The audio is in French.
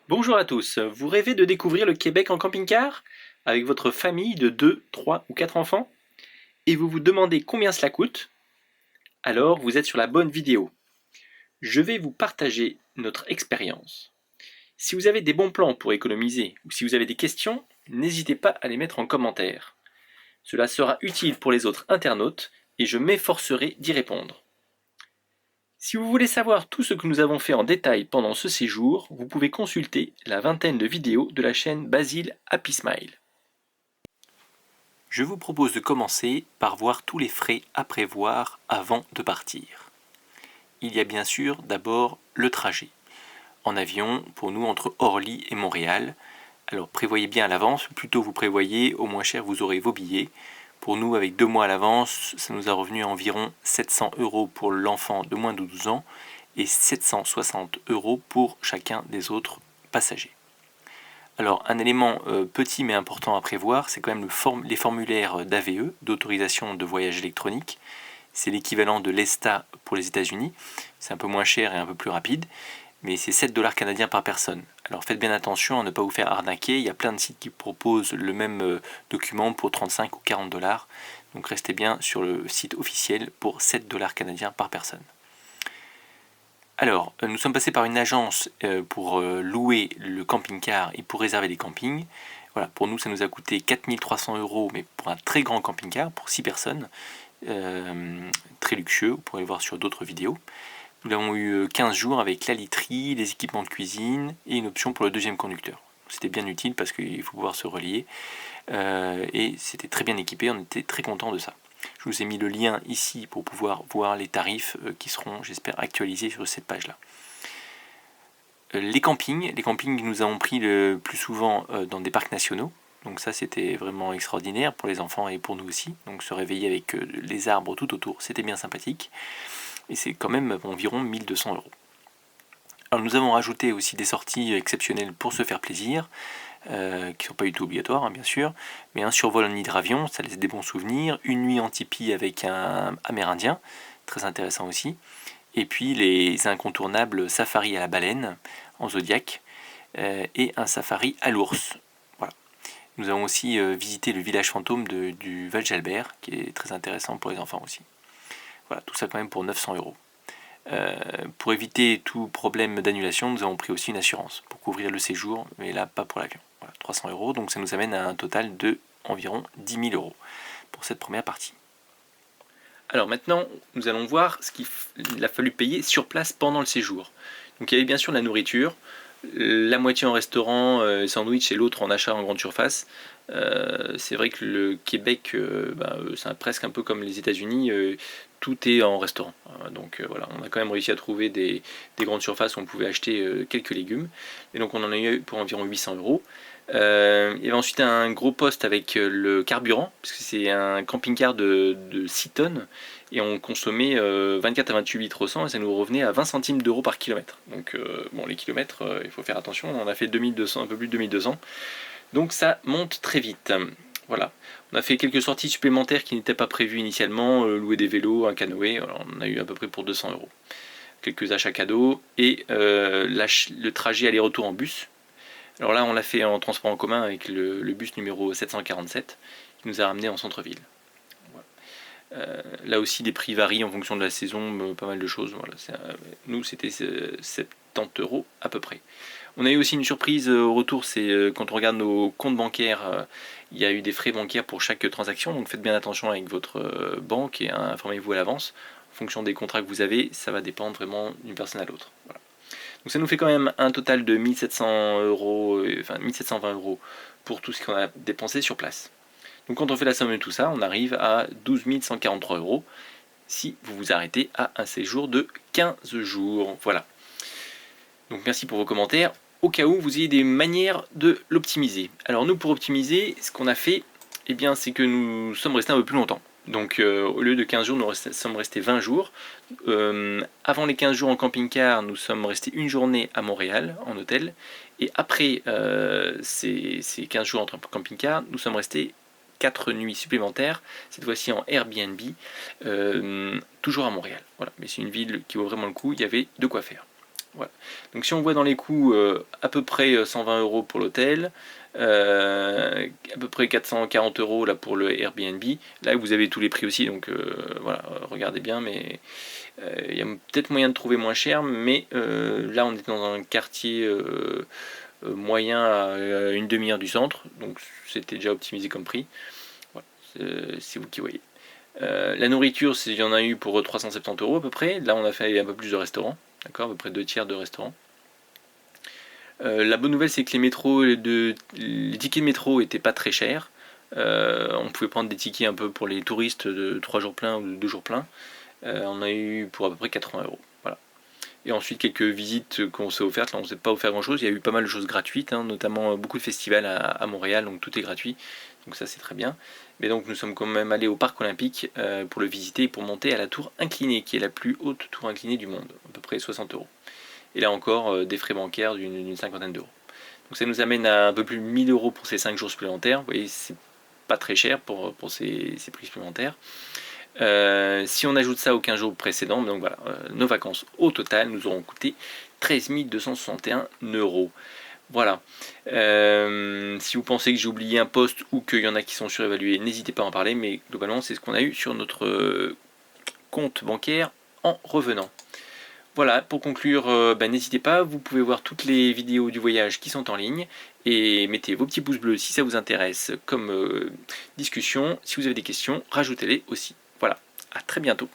Bonjour à tous, vous rêvez de découvrir le Québec en camping-car avec votre famille de 2, 3 ou 4 enfants et vous vous demandez combien cela coûte? Alors vous êtes sur la bonne vidéo. Je vais vous partager notre expérience. Si vous avez des bons plans pour économiser ou si vous avez des questions, n'hésitez pas à les mettre en commentaire. Cela sera utile pour les autres internautes et je m'efforcerai d'y répondre. Si vous voulez savoir tout ce que nous avons fait en détail pendant ce séjour, vous pouvez consulter la vingtaine de vidéos de la chaîne Basile Happy Smile. Je vous propose de commencer par voir tous les frais à prévoir avant de partir. Il y a bien sûr d'abord le trajet. En avion, pour nous, entre Orly et Montréal. Alors prévoyez bien à l'avance, plus tôt vous prévoyez, au moins cher vous aurez vos billets. Pour nous, avec 2 mois à l'avance, ça nous a revenu à environ 700 € pour l'enfant de moins de 12 ans et 760 € pour chacun des autres passagers. Alors un élément petit mais important à prévoir, c'est quand même les formulaires d'AVE, d'autorisation de voyage électronique. C'est l'équivalent de l'ESTA pour les États-Unis. C'est un peu moins cher et un peu plus rapide, mais c'est 7 $ canadiens par personne. Alors faites bien attention à ne pas vous faire arnaquer, il y a plein de sites qui proposent le même document pour 35 ou 40 $. Donc restez bien sur le site officiel pour 7 $ canadiens par personne. Alors, nous sommes passés par une agence pour louer le camping-car et pour réserver des campings. Voilà, pour nous, ça nous a coûté 4 300 €, mais pour un très grand camping-car, pour 6 personnes, très luxueux, vous pourrez le voir sur d'autres vidéos. Nous avons eu 15 jours avec la literie, les équipements de cuisine et une option pour le deuxième conducteur. C'était bien utile parce qu'il faut pouvoir se relier et c'était très bien équipé, on était très contents de ça. Je vous ai mis le lien ici pour pouvoir voir les tarifs qui seront, j'espère, actualisés sur cette page-là. Les campings, nous avons pris le plus souvent dans des parcs nationaux. Donc ça, c'était vraiment extraordinaire pour les enfants et pour nous aussi. Donc se réveiller avec les arbres tout autour, c'était bien sympathique. Et c'est quand même environ 1 200 €. Alors nous avons rajouté aussi des sorties exceptionnelles pour se faire plaisir, qui ne sont pas du tout obligatoires, hein, bien sûr, mais un survol en hydravion, ça laisse des bons souvenirs, une nuit en tipi avec un amérindien, très intéressant aussi, et puis les incontournables safaris à la baleine en Zodiac, et un safari à l'ours. Voilà. Nous avons aussi visité le village fantôme du Val-Jalbert, qui est très intéressant pour les enfants aussi. Voilà, tout ça quand même pour 900 €. Pour éviter tout problème d'annulation, nous avons pris aussi une assurance pour couvrir le séjour, mais là pas pour l'avion. Voilà, 300 €, donc ça nous amène à un total de environ 10 000 € pour cette première partie. Alors maintenant, nous allons voir ce qu'il a fallu payer sur place pendant le séjour. Donc il y avait bien sûr la nourriture, la moitié en restaurant, sandwich et l'autre en achat en grande surface. C'est vrai que le Québec, c'est presque un peu comme les États-Unis, tout est en restaurant. Donc voilà, on a quand même réussi à trouver des grandes surfaces où on pouvait acheter quelques légumes. Et donc on en a eu pour environ 800 €. Il y avait ensuite un gros poste avec le carburant, parce que c'est un camping-car de 6 tonnes, et on consommait 24 à 28 litres au 100, et ça nous revenait à 20 centimes d'euros par kilomètre. Donc bon, les kilomètres, il faut faire attention, on en a fait 2200, un peu plus de 2200, donc ça monte très vite. Voilà. On a fait quelques sorties supplémentaires qui n'étaient pas prévues initialement, louer des vélos, un canoë, alors on a eu à peu près pour 200 €. Quelques achats cadeaux, et le trajet aller-retour en bus. Alors là, on l'a fait en transport en commun avec le bus numéro 747 qui nous a ramené en centre-ville. Voilà. Là aussi, les prix varient en fonction de la saison, pas mal de choses. Voilà, nous, c'était 70 € à peu près. On a eu aussi une surprise au retour, c'est quand on regarde nos comptes bancaires, il y a eu des frais bancaires pour chaque transaction, donc faites bien attention avec votre banque et informez-vous à l'avance. En fonction des contrats que vous avez, ça va dépendre vraiment d'une personne à l'autre. Voilà. Donc ça nous fait quand même un total de 1700 €, enfin 1720 € pour tout ce qu'on a dépensé sur place. Donc quand on fait la somme de tout ça, on arrive à 12 143 € si vous vous arrêtez à un séjour de 15 jours. Voilà. Donc merci pour vos commentaires. Au cas où vous ayez des manières de l'optimiser. Alors nous, pour optimiser, ce qu'on a fait, eh bien, c'est que nous sommes restés un peu plus longtemps. Donc au lieu de 15 jours, nous sommes restés 20 jours. Avant les 15 jours en camping-car, nous sommes restés une journée à Montréal, en hôtel. Et après ces 15 jours en camping-car, nous sommes restés 4 nuits supplémentaires, cette fois-ci en Airbnb, toujours à Montréal. Voilà. Mais c'est une ville qui vaut vraiment le coup, il y avait de quoi faire. Voilà. Donc si on voit dans les coûts à peu près 120 € pour l'hôtel, à peu près 440 € là pour le Airbnb, là vous avez tous les prix aussi, donc voilà, regardez bien, mais il y a peut-être moyen de trouver moins cher, mais là on est dans un quartier moyen à une demi-heure du centre, donc c'était déjà optimisé comme prix. Voilà, c'est vous qui voyez. La nourriture, il y en a eu pour 370 € à peu près. Là, on a fait un peu plus de restaurants, d'accord, à peu près 2/3 de restaurants. La bonne nouvelle, c'est que les tickets de métro étaient pas très chers. On pouvait prendre des tickets un peu pour les touristes de 3 jours pleins ou de 2 jours pleins. On a eu pour à peu près 80 €. Voilà. Et ensuite, quelques visites qu'on s'est offertes. Là, on ne s'est pas offert grand-chose. Il y a eu pas mal de choses gratuites, hein, notamment beaucoup de festivals à Montréal, donc tout est gratuit. Donc ça, c'est très bien. Mais donc, nous sommes quand même allés au parc olympique pour le visiter et pour monter à la tour inclinée, qui est la plus haute tour inclinée du monde, à peu près 60 €. Et là encore, des frais bancaires d'une cinquantaine d'euros. Donc ça nous amène à un peu plus de 1000 € pour ces 5 jours supplémentaires. Vous voyez, c'est pas très cher pour ces prix supplémentaires. Si on ajoute ça aux 15 jours précédents, donc voilà, nos vacances au total nous auront coûté 13 261 €. Voilà. Si vous pensez que j'ai oublié un poste ou qu'il y en a qui sont surévalués, n'hésitez pas à en parler, mais globalement c'est ce qu'on a eu sur notre compte bancaire en revenant. Voilà, pour conclure, n'hésitez pas, vous pouvez voir toutes les vidéos du voyage qui sont en ligne et mettez vos petits pouces bleus si ça vous intéresse comme discussion. Si vous avez des questions, rajoutez-les aussi. Voilà, à très bientôt.